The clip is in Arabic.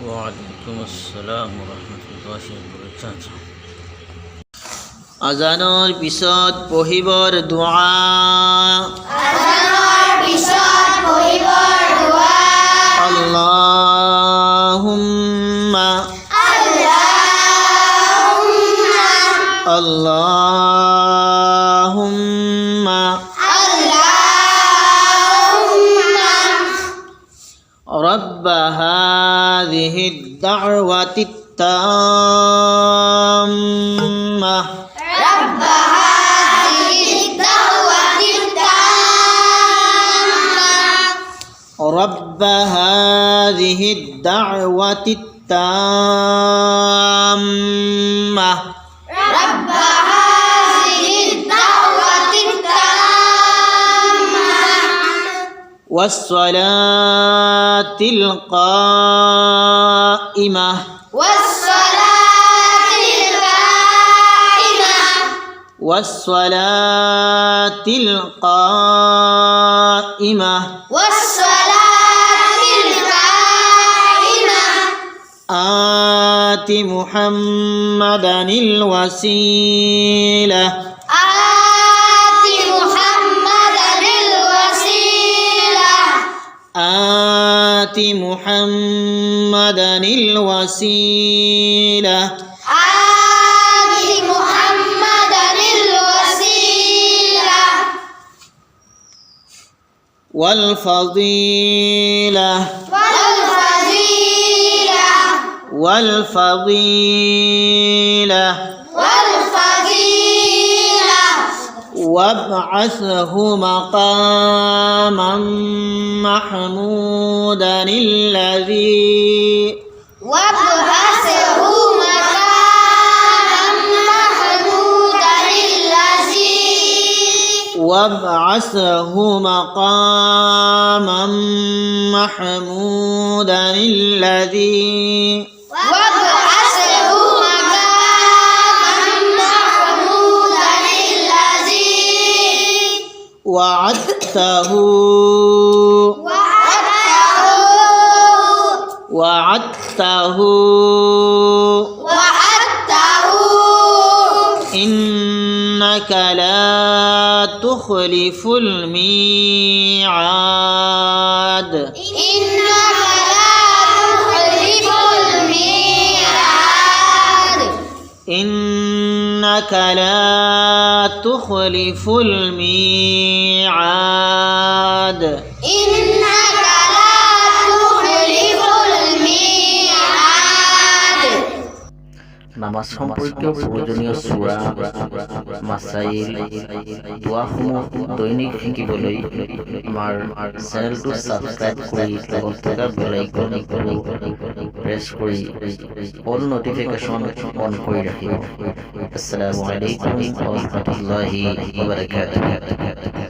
وعليكم السلام ورحمة الله وبركاته. আজানৰ পিছত পঢ়িবৰ দুআ। আল্লাহুম্মা আল্লাহুম্মা رب هذه الدعوة التامة رب هذه الدعوة التامة والصلاة القائمة والصلاة القائمة آت محمدا الوسيلة آت محمدا الوسيلة والفضيلة والفضيلة وابعثه مقاما محمودا الذي وابعثه مقاما محمودا الذي وعدته إنك لا تخلف الميعاد إنك لا تخلف الميعاد নামাজ সম্পৰ্কীয় প্ৰয়োজনীয় সূৰা, মাসাইল, দোৱাসমূহ দৈনিক শিকিবলৈ আমাৰ চেনেলটো সাবস্ক্ৰাইব কৰি লগত থকা বেল আইকনটো প্ৰেছ কৰি অল নটিফিকেশ্যন অন কৰি ৰাখিব। আসসালামু আলাইকুম ওয়া ৰাহমাতুল্লাহি ওয়া বাৰাকাতুহু।